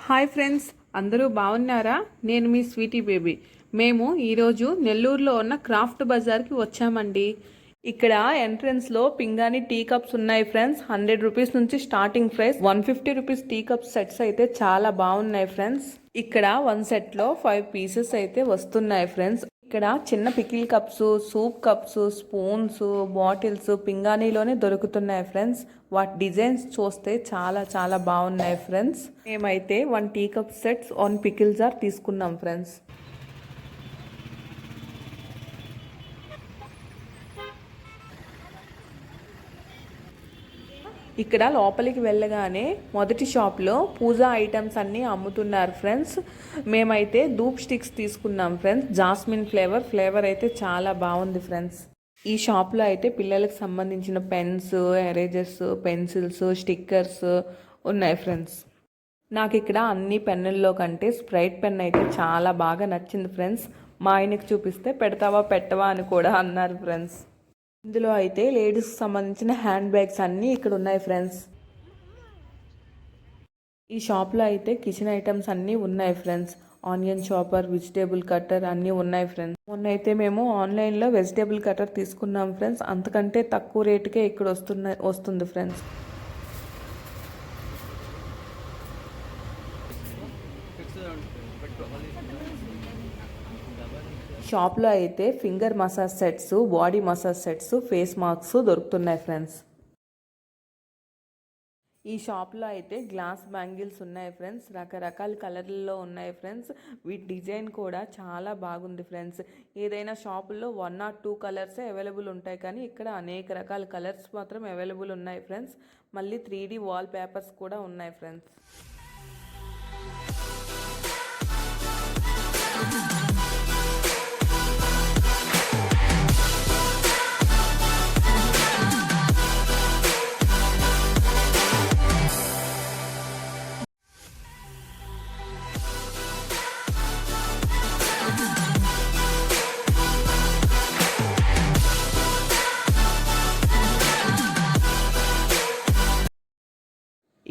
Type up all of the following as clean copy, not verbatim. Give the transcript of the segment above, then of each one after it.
Hi friends, అందరూ బాగున్నారా? నేను మీ స్వీటీ బేబీ. మేము ఈరోజు నెల్లూరులో ఉన్న క్రాఫ్ట్ బజార్కి వచ్చామండి. ఇక్కడ ఎంట్రన్స్లో పింగాణి టీ కప్స్ ఉన్నాయి ఫ్రెండ్స్. 100 రూపీస్ నుంచి starting price. 150 rupees tea cup sets అయితే చాలా బాగున్నాయి ఫ్రెండ్స్. ఇక్కడ 1 సెట్లో 5 పీసెస్ అయితే వస్తున్నాయి ఫ్రెండ్స్. ఇక్కడ చిన్న pickle cups, soup cups, spoons, bottles పింగాణీలోనే దొరుకుతున్నాయి ఫ్రెండ్స్. వాటి డిజైన్స్ చూస్తే చాలా చాలా బాగున్నాయి ఫ్రెండ్స్. మేమైతే 1 tea cup sets 1 pickle jar తీసుకున్నాం ఫ్రెండ్స్. ఇక్కడ లోపలికి వెళ్ళగానే మొదటి షాప్లో పూజా ఐటమ్స్ అన్నీ అమ్ముతున్నారు ఫ్రెండ్స్. మేమైతే ధూప్ స్టిక్స్ తీసుకున్నాం ఫ్రెండ్స్. జాస్మిన్ ఫ్లేవర్ అయితే చాలా బాగుంది ఫ్రెండ్స్. ఈ షాప్లో అయితే పిల్లలకు సంబంధించిన పెన్స్, ఎరేజర్స్, పెన్సిల్స్, స్టిక్కర్స్ ఉన్నాయి ఫ్రెండ్స్. నాకు ఇక్కడ అన్ని పెన్నుల్లో కంటే స్ప్రైట్ పెన్ అయితే చాలా బాగా నచ్చింది ఫ్రెండ్స్. మా ఆయనకి చూపిస్తే పెడతావా పెట్టవా అని కూడా అన్నారు ఫ్రెండ్స్. ఇందులో అయితే లేడీస్కి సంబంధించిన హ్యాండ్ బ్యాగ్స్ అన్నీ ఇక్కడ ఉన్నాయి ఫ్రెండ్స్. ఈ షాప్లో అయితే కిచెన్ ఐటమ్స్ అన్నీ ఉన్నాయి friends. Onion chopper, vegetable cutter అన్నీ ఉన్నాయి ఫ్రెండ్స్. మొన్న అయితే మేము ఆన్లైన్లో వెజిటేబుల్ కట్టర్ తీసుకున్నాం ఫ్రెండ్స్. అంతకంటే తక్కువ రేటుకే ఇక్కడ వస్తుంది ఫ్రెండ్స్. షాప్లో అయితే finger massage sets, body massage sets, face masks దొరుకుతున్నాయి ఫ్రెండ్స్. ఈ షాప్లో అయితే గ్లాస్ బ్యాంగిల్స్ ఉన్నాయి ఫ్రెండ్స్. రకరకాల కలర్లలో ఉన్నాయి ఫ్రెండ్స్. వీటి డిజైన్ కూడా చాలా బాగుంది ఫ్రెండ్స్. ఏదైనా షాపుల్లో 1 or 2 కలర్సే అవైలబుల్ ఉంటాయి, కానీ ఇక్కడ అనేక రకాల కలర్స్ మాత్రం అవైలబుల్ ఉన్నాయి ఫ్రెండ్స్. మళ్ళీ 3D వాల్ పేపర్స్ కూడా ఉన్నాయి ఫ్రెండ్స్.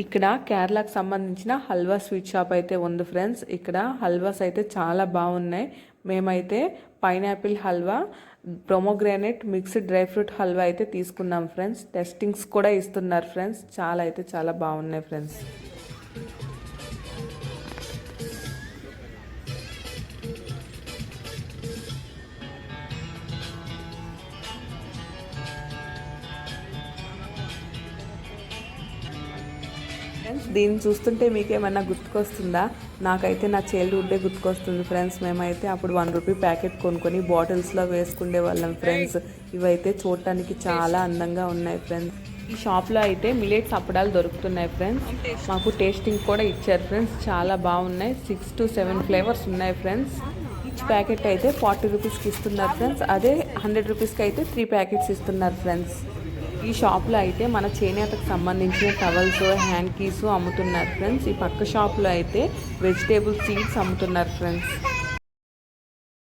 ఇక్కడ కేరళకు సంబంధించిన హల్వా స్వీట్ షాప్ అయితే ఉంది ఫ్రెండ్స్. ఇక్కడ హల్వాస్ అయితే చాలా బాగున్నాయి. మేమైతే pineapple halwa, pomegranate, mixed dry fruit halwa అయితే తీసుకున్నాం ఫ్రెండ్స్. టెస్టింగ్స్ కూడా ఇస్తున్నారు ఫ్రెండ్స్. చాలా బాగున్నాయి ఫ్రెండ్స్. దీన్ని చూస్తుంటే మీకేమన్నా గుర్తుకొస్తుందా? నాకైతే నా చైల్డ్హుడ్డే గుర్తుకొస్తుంది ఫ్రెండ్స్. మేమైతే అప్పుడు 1 రూపీ ప్యాకెట్ కొనుక్కొని బాటిల్స్లో వేసుకునే వాళ్ళం ఫ్రెండ్స్. ఇవైతే చూడటానికి చాలా అందంగా ఉన్నాయి ఫ్రెండ్స్. ఈ షాప్లో అయితే మిలెట్స్ అప్పడాలు దొరుకుతున్నాయి ఫ్రెండ్స్. మాకు టేస్టింగ్ కూడా ఇచ్చారు ఫ్రెండ్స్. చాలా బాగున్నాయి. 6 to 7 ఫ్లేవర్స్ ఉన్నాయి ఫ్రెండ్స్. ఈచ్ ప్యాకెట్ అయితే 40 రూపీస్కి ఇస్తున్నారు ఫ్రెండ్స్. అదే 100 రూపీస్కి అయితే 3 ప్యాకెట్స్ ఇస్తున్నారు ఫ్రెండ్స్. ఈ షాప్లో అయితే మన చేనేతకు సంబంధించిన టవల్స్, హ్యాండ్ కీస్ అమ్ముతున్నారు ఫ్రెండ్స్. ఈ పక్క షాప్లో అయితే వెజిటేబుల్ సీడ్స్ అమ్ముతున్నారు ఫ్రెండ్స్.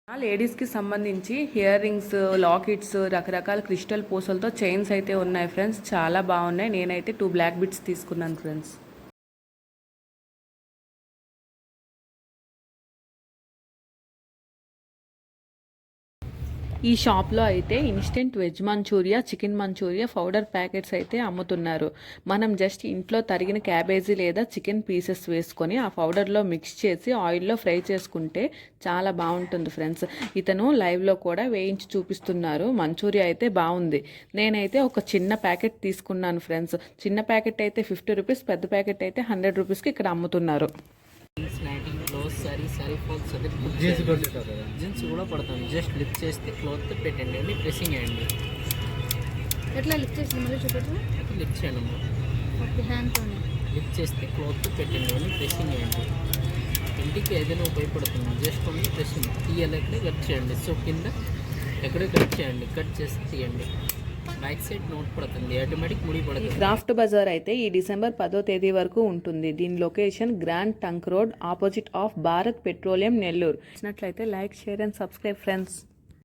లేడీస్కి సంబంధించి ఇయర్ రింగ్స్, లాకెట్స్, రకరకాల క్రిస్టల్ పూసలతో చైన్స్ అయితే ఉన్నాయి ఫ్రెండ్స్. చాలా బాగున్నాయి. నేనైతే 2 బ్లాక్ బిట్స్ తీసుకున్నాను ఫ్రెండ్స్. ఈ షాప్లో అయితే instant veg manchuria, chicken manchuria powder packets అయితే అమ్ముతున్నారు. మనం జస్ట్ ఇంట్లో తరిగిన క్యాబేజీ లేదా చికెన్ పీసెస్ వేసుకొని ఆ పౌడర్లో మిక్స్ చేసి ఆయిల్లో ఫ్రై చేసుకుంటే చాలా బాగుంటుంది ఫ్రెండ్స్. ఇతను లైవ్లో కూడా వేయించి చూపిస్తున్నారు. మంచూరియా అయితే బాగుంది. నేనైతే ఒక చిన్న ప్యాకెట్ తీసుకున్నాను ఫ్రెండ్స్. చిన్న ప్యాకెట్ అయితే 50 రూపీస్, పెద్ద ప్యాకెట్ అయితే 100 రూపీస్కి ఇక్కడ అమ్ముతున్నారు. జీన్స్ కూడా పడతాను. జస్ట్ లిఫ్ట్ చేస్తే క్లాత్ పెట్టండి అండి, ప్రెసింగ్ చేయండి. ఎట్లా లిఫ్ట్ చేసి మళ్ళీ చూపెట్టు. అయితే లిఫ్ట్ చేయండి అమ్మా. హ్యాండ్తోనే లిఫ్ట్ చేస్తే క్లాత్ పెట్టండి అని ప్రెసింగ్ చేయండి. ఇంటికి ఏదైనా ఉపయోగపడుతుంది. జస్ట్ ఓన్లీ ప్రెసింగ్ తీయాలంటే కట్ చేయండి. సో కింద ఎక్కడో కట్ చేయండి. కట్ చేసి తీయండి. బ్యాక్ సైడ్ నోట్ పడుతుంది, ఆటోమేటిక్ ముడి పడుతుంది. క్రాఫ్ట్ బజార్ అయితే ఈ డిసెంబర్ 10వ తేదీ వరకు ఉంటుంది. దీని location grand trunk road, opposite of Bharat petroleum, Nellore. నచ్చినట్లయితే like, share and subscribe friends.